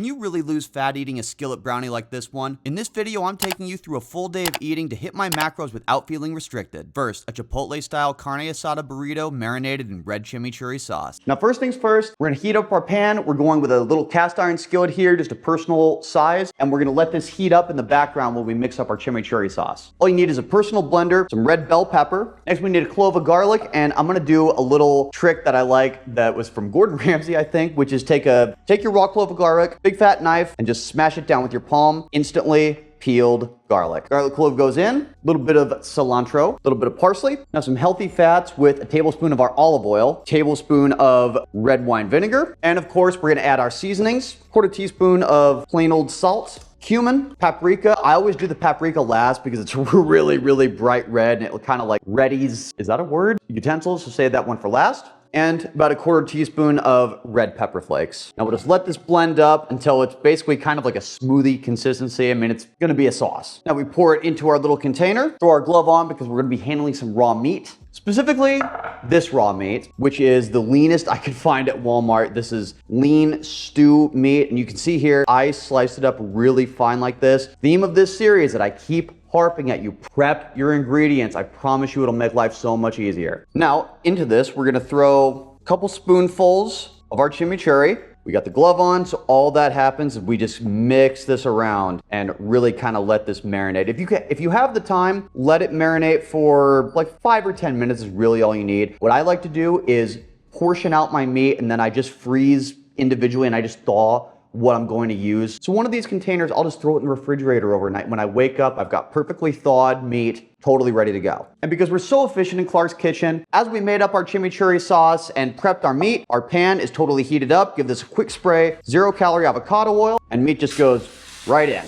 Can you really lose fat eating a skillet brownie like this one? In this video, I'm taking you through a full day of eating to hit my macros without feeling restricted. First, a Chipotle-style carne asada burrito marinated in red chimichurri sauce. Now, first things first, we're gonna heat up our pan. We're going with a little cast iron skillet here, just a personal size, and we're gonna let this heat up in the background while we mix up our chimichurri sauce. All you need is a personal blender, some red bell pepper. Next, we need a clove of garlic, and I'm gonna do a little trick that I like that was from Gordon Ramsay, I think, which is take your raw clove of garlic, big fat knife, and just smash it down with your palm. Instantly peeled garlic. Garlic clove goes in, a little bit of cilantro, a little bit of parsley. Now some healthy fats with a tablespoon of our olive oil, tablespoon of red wine vinegar, and of course we're gonna add our seasonings, quarter teaspoon of plain old salt, cumin, paprika. I always do the paprika last because it's really, really bright red and it kind of like readies, is that a word? Utensils, so save that one for last. And about a quarter teaspoon of red pepper flakes. Now we'll just let this blend up until it's basically kind of like a smoothie consistency. I mean, it's gonna be a sauce. Now we pour it into our little container, throw our glove on because we're gonna be handling some raw meat. Specifically, this raw meat, which is the leanest I could find at Walmart. This is lean stew meat, and you can see here, I sliced it up really fine like this. Theme of this series that I keep harping at you, prep your ingredients. I promise you it'll make life so much easier. Now, into this, we're gonna throw a couple spoonfuls of our chimichurri. We got the glove on, so all that happens is we just mix this around and really kind of let this marinate. If you have the time, let it marinate for like 5 or 10 minutes is really all you need. What I like to do is portion out my meat and then I just freeze individually and I just thaw what I'm going to use. So one of these containers, I'll just throw it in the refrigerator overnight. When I wake up, I've got perfectly thawed meat, totally ready to go. And because we're so efficient in Clark's Kitchen, as we made up our chimichurri sauce and prepped our meat, our pan is totally heated up. Give this a quick spray, 0-calorie avocado oil, and meat just goes right in.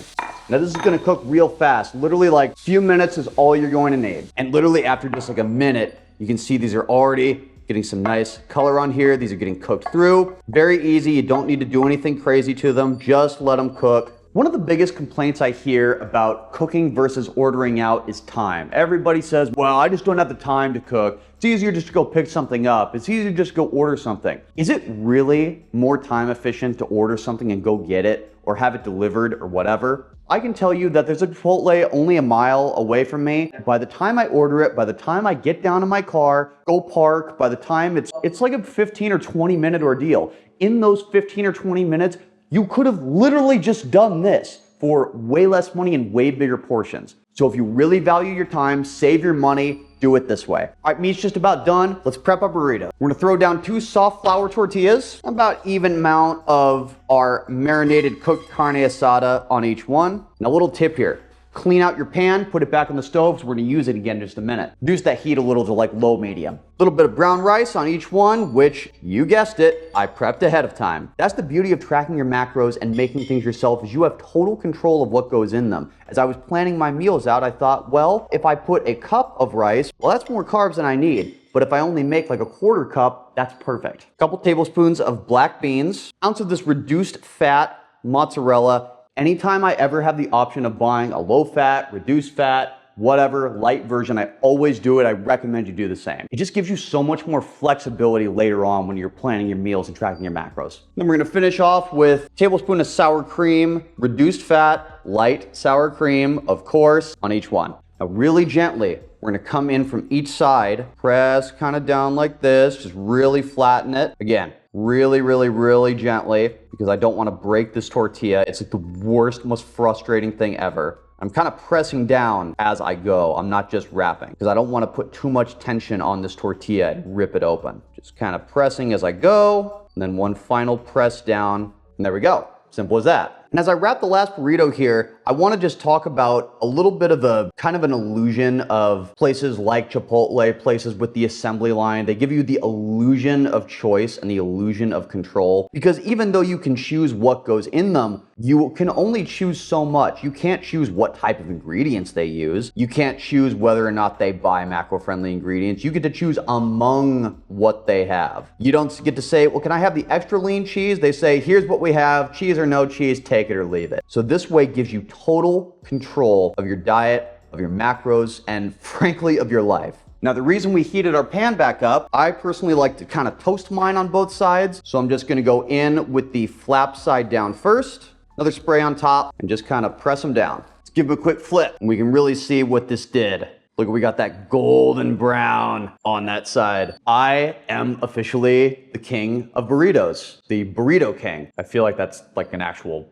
Now this is gonna cook real fast. Literally like a few minutes is all you're going to need. And literally after just like a minute, you can see these are already getting some nice color on here. These are getting cooked through. Very easy. You don't need to do anything crazy to them. Just let them cook. One of the biggest complaints I hear about cooking versus ordering out is time. Everybody says, well, I just don't have the time to cook. It's easier just to go pick something up. It's easier to just go order something. Is it really more time efficient to order something and go get it or have it delivered or whatever? I can tell you that there's a Chipotle only a mile away from me. By the time I order it, by the time I get down in my car, go park, by the time it's like a 15 or 20 minute ordeal. In those 15 or 20 minutes, you could have literally just done this for way less money and way bigger portions. So if you really value your time, save your money, do it this way. All right, meat's just about done. Let's prep our burrito. We're gonna throw down 2 soft flour tortillas, about even amount of our marinated cooked carne asada on each one. And a little tip here, clean out your pan, put it back on the stove, so we're gonna use it again in just a minute. Reduce that heat a little to like low medium. A little bit of brown rice on each one, which, you guessed it, I prepped ahead of time. That's the beauty of tracking your macros and making things yourself, is you have total control of what goes in them. As I was planning my meals out, I thought, well, if I put a cup of rice, well, that's more carbs than I need. But if I only make like a quarter cup, that's perfect. A couple tablespoons of black beans, ounce of this reduced fat mozzarella. Anytime I ever have the option of buying a low fat, reduced fat, whatever, light version, I always do it. I recommend you do the same. It just gives you so much more flexibility later on when you're planning your meals and tracking your macros. Then we're gonna finish off with a tablespoon of sour cream, reduced fat, light sour cream, of course, on each one. Now really gently, we're gonna come in from each side, press kind of down like this, just really flatten it. Again, really, really, really gently, because I don't want to break this tortilla. It's like the worst, most frustrating thing ever. I'm kind of pressing down as I go. I'm not just wrapping, because I don't want to put too much tension on this tortilla and rip it open. Just kind of pressing as I go, and then one final press down, and there we go. Simple as that. And as I wrap the last burrito here, I want to just talk about a little bit of a kind of an illusion of places like Chipotle, places with the assembly line. They give you the illusion of choice and the illusion of control, because even though you can choose what goes in them, you can only choose so much. You can't choose what type of ingredients they use. You can't choose whether or not they buy macro-friendly ingredients. You get to choose among what they have. You don't get to say, well, can I have the extra lean cheese? They say, here's what we have, cheese or no cheese, take it or leave it. So this way gives you total control of your diet, of your macros, and frankly, of your life. Now, the reason we heated our pan back up, I personally like to kind of toast mine on both sides. So I'm just gonna go in with the flap side down first, another spray on top, and just kind of press them down. Let's give them a quick flip, and we can really see what this did. Look, we got that golden brown on that side. I am officially the king of burritos, the burrito king. I feel like that's like an actual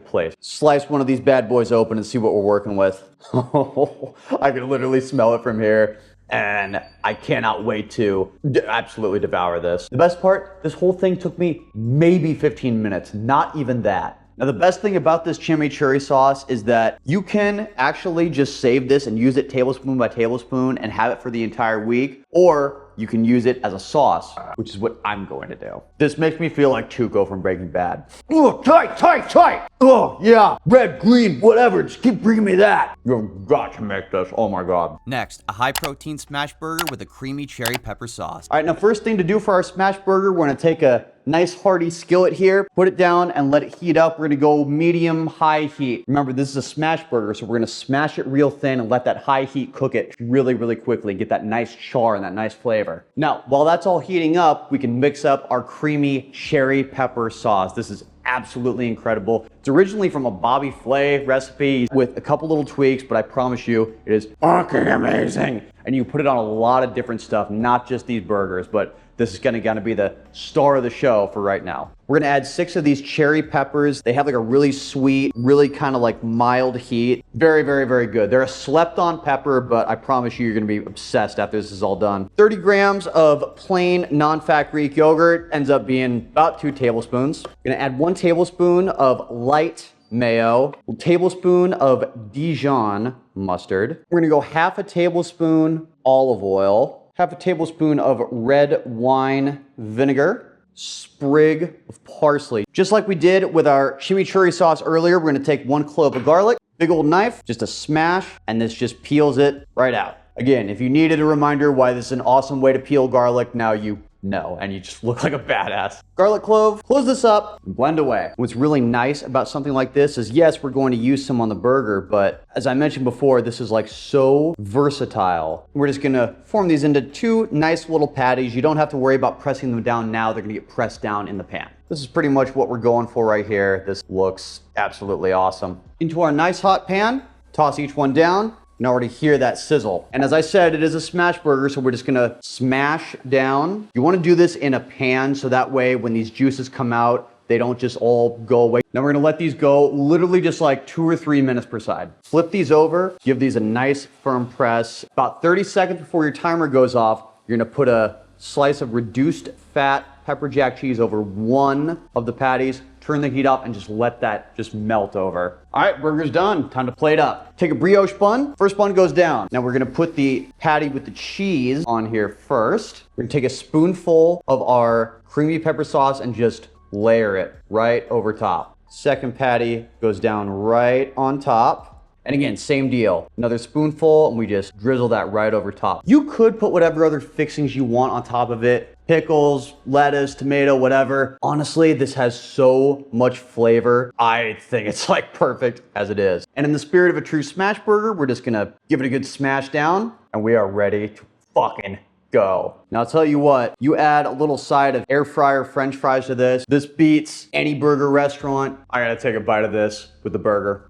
place. Slice one of these bad boys open and see what we're working with. I can literally smell it from here. And I cannot wait to absolutely devour this. The best part, this whole thing took me maybe 15 minutes, not even that. Now, the best thing about this chimichurri sauce is that you can actually just save this and use it tablespoon by tablespoon and have it for the entire week, or you can use it as a sauce, which is what I'm going to do. This makes me feel like Tuco from Breaking Bad. Oh, tight. Oh, yeah, red, green, whatever, just keep bringing me that. You've got to make this, oh my God. Next, a high protein smash burger with a creamy cherry pepper sauce. All right, now first thing to do for our smash burger, we're gonna take a nice hearty skillet here, put it down and let it heat up. We're gonna go medium high heat. Remember, this is a smash burger, so we're gonna smash it real thin and let that high heat cook it really, really quickly, get that nice char and that nice flavor. Now, while that's all heating up, we can mix up our creamy cherry pepper sauce. This is absolutely incredible. It's originally from a Bobby Flay recipe with a couple little tweaks, but I promise you, it is fucking amazing. And you put it on a lot of different stuff, not just these burgers, but this is gonna be the star of the show for right now. We're gonna add 6 of these cherry peppers. They have like a really sweet, really kind of like mild heat. Very, very, very good. They're a slept on pepper, but I promise you, you're gonna be obsessed after this is all done. 30 grams of plain non-fat Greek yogurt ends up being about 2 tablespoons. We're gonna add 1 tablespoon of light mayo, a tablespoon of Dijon mustard. We're gonna go half a tablespoon olive oil, half a tablespoon of red wine vinegar, sprig of parsley. Just like we did with our chimichurri sauce earlier, we're gonna take 1 clove of garlic, big old knife, just a smash, and this just peels it right out. Again, if you needed a reminder why this is an awesome way to peel garlic, now you know, and you just look like a badass. Garlic clove, close this up, and blend away. What's really nice about something like this is, yes, we're going to use some on the burger, but as I mentioned before, this is like so versatile. We're just gonna form these into 2 nice little patties. You don't have to worry about pressing them down now. They're gonna get pressed down in the pan. This is pretty much what we're going for right here. This looks absolutely awesome. Into our nice hot pan, toss each one down. You can already hear that sizzle. And as I said, it is a smash burger, so we're just gonna smash down. You wanna do this in a pan, so that way when these juices come out, they don't just all go away. Now we're gonna let these go literally just like 2 or 3 minutes per side. Flip these over, give these a nice firm press. About 30 seconds before your timer goes off, you're gonna put a slice of reduced fat pepper jack cheese over 1 of the patties. Turn the heat up and just let that just melt over. All right, burger's done. Time to plate up. Take a brioche bun. First bun goes down. Now we're gonna put the patty with the cheese on here first. We're gonna take a spoonful of our creamy pepper sauce and just layer it right over top. Second patty goes down right on top. And again, same deal. Another spoonful, and we just drizzle that right over top. You could put whatever other fixings you want on top of it. Pickles, lettuce, tomato, whatever. Honestly, this has so much flavor. I think it's like perfect as it is. And in the spirit of a true smash burger, we're just gonna give it a good smash down, and we are ready to fucking go. Now I'll tell you what, you add a little side of air fryer French fries to this. This beats any burger restaurant. I gotta take a bite of this with the burger.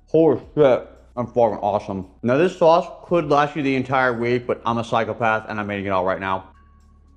Holy shit, I'm fucking awesome. Now this sauce could last you the entire week, but I'm a psychopath and I'm eating it all right now.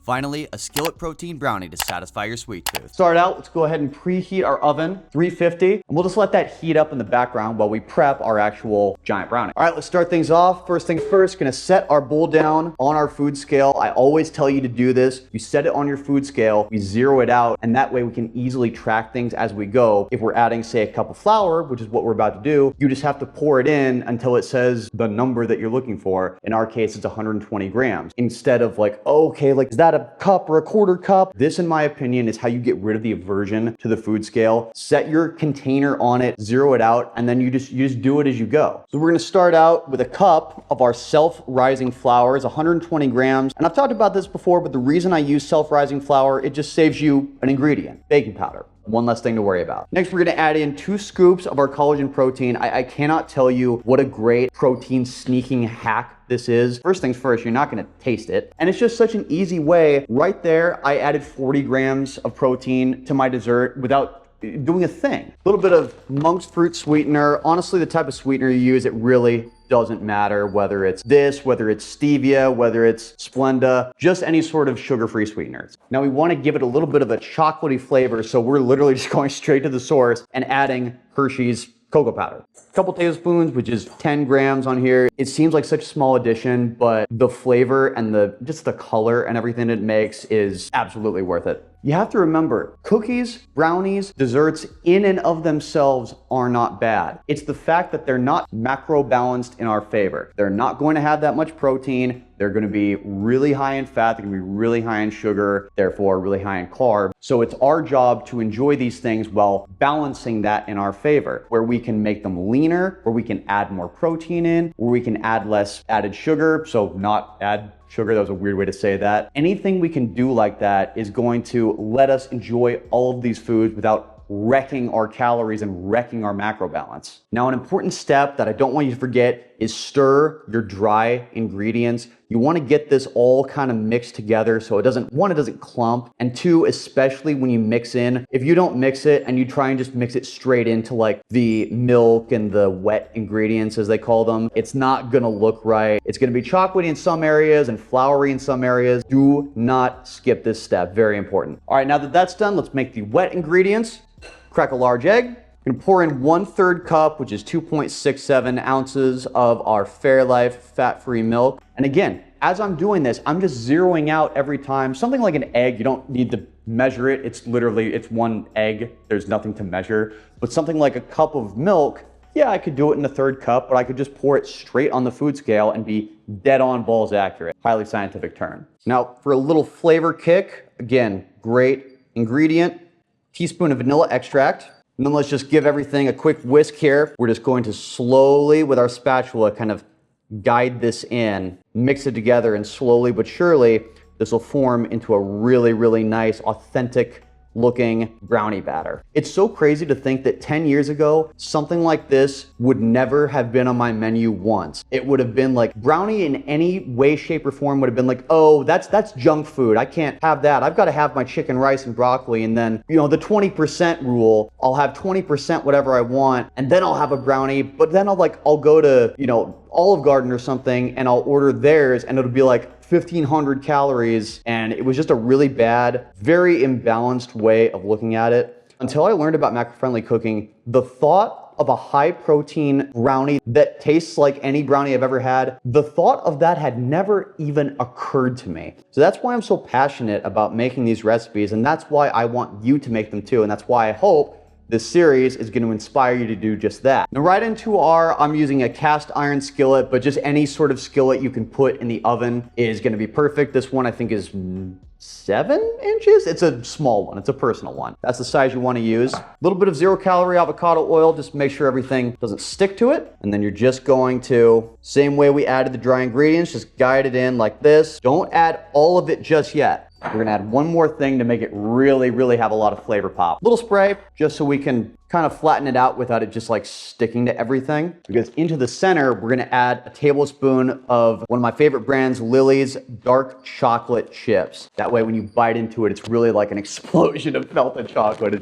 Finally, a skillet protein brownie to satisfy your sweet tooth. Start out, let's go ahead and preheat our oven, 350, and we'll just let that heat up in the background while we prep our actual giant brownie. All right, let's start things off. First things first, gonna set our bowl down on our food scale. I always tell you to do this. You set it on your food scale, we zero it out, and that way we can easily track things as we go. If we're adding, say, a cup of flour, which is what we're about to do, you just have to pour it in until it says the number that you're looking for. In our case, it's 120 grams. Instead of like, oh, okay, like, is that a cup or a quarter cup? This, in my opinion, is how you get rid of the aversion to the food scale. Set your container on it, zero it out, and then you just do it as you go. So we're gonna start out with a cup of our self-rising flour. It's 120 grams. And I've talked about this before, but the reason I use self-rising flour, it just saves you an ingredient, baking powder. one less thing to worry about. Next, we're gonna add in 2 scoops of our collagen protein. I cannot tell you what a great protein sneaking hack this is. First things first, you're not gonna taste it. And it's just such an easy way. Right there, I added 40 grams of protein to my dessert without doing a thing. A little bit of monk's fruit sweetener. Honestly, the type of sweetener you use, it really doesn't matter whether it's this, whether it's stevia, whether it's Splenda, just any sort of sugar-free sweeteners. Now we want to give it a little bit of a chocolatey flavor, so we're literally just going straight to the source and adding Hershey's cocoa powder. A couple tablespoons, which is 10 grams on here. It seems like such a small addition, but the flavor and just the color and everything it makes is absolutely worth it. You have to remember, cookies, brownies, desserts in and of themselves are not bad. It's the fact that they're not macro balanced in our favor. They're not going to have that much protein. They're going to be really high in fat. They're going to be really high in sugar, therefore really high in carb. So it's our job to enjoy these things while balancing that in our favor, where we can make them leaner, where we can add more protein in, where we can add less added sugar, so not add sugar. That was a weird way to say that. Anything we can do like that is going to let us enjoy all of these foods without wrecking our calories and wrecking our macro balance. Now, an important step that I don't want you to forget is stir your dry ingredients. You want to get this all kind of mixed together so it doesn't clump, and 2, especially when you mix in, if you don't mix it and you try and just mix it straight into like the milk and the wet ingredients as they call them, it's not gonna look right. It's gonna be chocolatey in some areas and floury in some areas. Do not skip this step, very important. All right, now that that's done, let's make the wet ingredients. Crack a large egg. I'm gonna pour in 1/3 cup, which is 2.67 ounces of our Fairlife fat-free milk. And again, as I'm doing this, I'm just zeroing out every time. Something like an egg, you don't need to measure it. It's literally, it's 1 egg. There's nothing to measure. But something like a cup of milk, yeah, I could do it in 1/3 cup, but I could just pour it straight on the food scale and be dead on balls accurate. Highly scientific term. Now, for a little flavor kick, again, great ingredient, teaspoon of vanilla extract. And then let's just give everything a quick whisk here. We're just going to slowly, with our spatula, kind of guide this in, mix it together, and slowly but surely, this will form into a really, really nice, authentic looking brownie batter. It's so crazy to think that 10 years ago, something like this would never have been on my menu once. It would have been like brownie in any way, shape, or form would have been like, oh, that's junk food. I can't have that. I've got to have my chicken, rice, and broccoli. And then, you know, the 20% rule, I'll have 20% whatever I want, and then I'll have a brownie. But then I'll go to, you know, Olive Garden or something, and I'll order theirs, and it'll be like 1,500 calories, and it was just a really bad, very imbalanced way of looking at it. Until I learned about macro-friendly cooking, the thought of a high-protein brownie that tastes like any brownie I've ever had, the thought of that had never even occurred to me. So that's why I'm so passionate about making these recipes, and that's why I want you to make them too, and that's why I hope this series is going to inspire you to do just that. Now, right into I'm using a cast iron skillet, but just any sort of skillet you can put in the oven is going to be perfect. This one I think is 7 inches. It's a small one. It's a personal one. That's the size you want to use. A little bit of 0-calorie avocado oil, just make sure everything doesn't stick to it. And then you're just going to, same way we added the dry ingredients, just guide it in like this. Don't add all of it just yet. We're gonna add one more thing to make it really, really have a lot of flavor pop. Little spray, just so we can kind of flatten it out without it just like sticking to everything. Because into the center, we're gonna add a tablespoon of one of my favorite brands, Lily's dark chocolate chips. That way when you bite into it, it's really like an explosion of melted chocolate.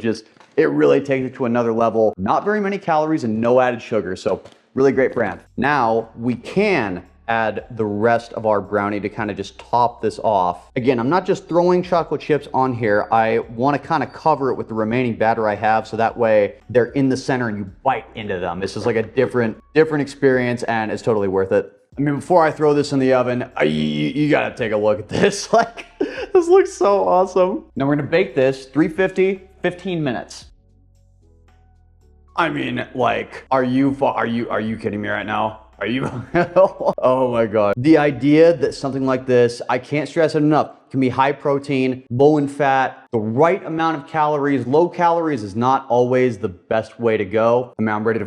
It really takes it to another level. Not very many calories and no added sugar, so really great brand. Now we can add the rest of our brownie to kind of just top this off. Again, I'm not just throwing chocolate chips on here. I want to kind of cover it with the remaining batter I have, so that way they're in the center and you bite into them. This is like a different experience, and it's totally worth it. I mean, before I throw this in the oven, you gotta take a look at this. Like, this looks so awesome. Now we're gonna bake this 350, 15 minutes. I mean, like, are you kidding me right now? Are you? Oh my God. The idea that something like this, I can't stress it enough, can be high protein, low in fat, the right amount of calories. Low calories is not always the best way to go. I mean, I'm ready to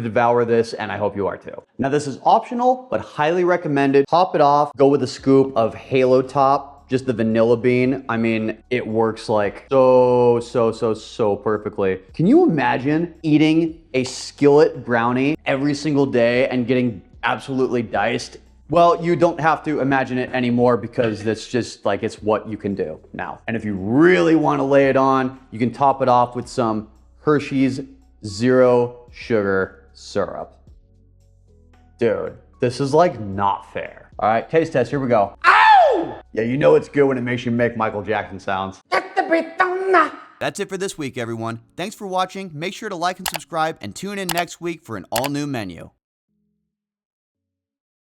devour this, and I hope you are too. Now this is optional, but highly recommended. Top it off, go with a scoop of Halo Top. just the vanilla bean, I mean, it works like so perfectly. Can you imagine eating a skillet brownie every single day and getting absolutely diced? Well, you don't have to imagine it anymore because that's just like, it's what you can do now. And if you really want to lay it on, you can top it off with some Hershey's zero sugar syrup. Dude, this is like not fair. All right, taste test, here we go. Ow! Yeah, you know it's good when it makes you make Michael Jackson sounds. That's it for this week, everyone. Thanks for watching. Make sure to like and subscribe and tune in next week for an all-new menu.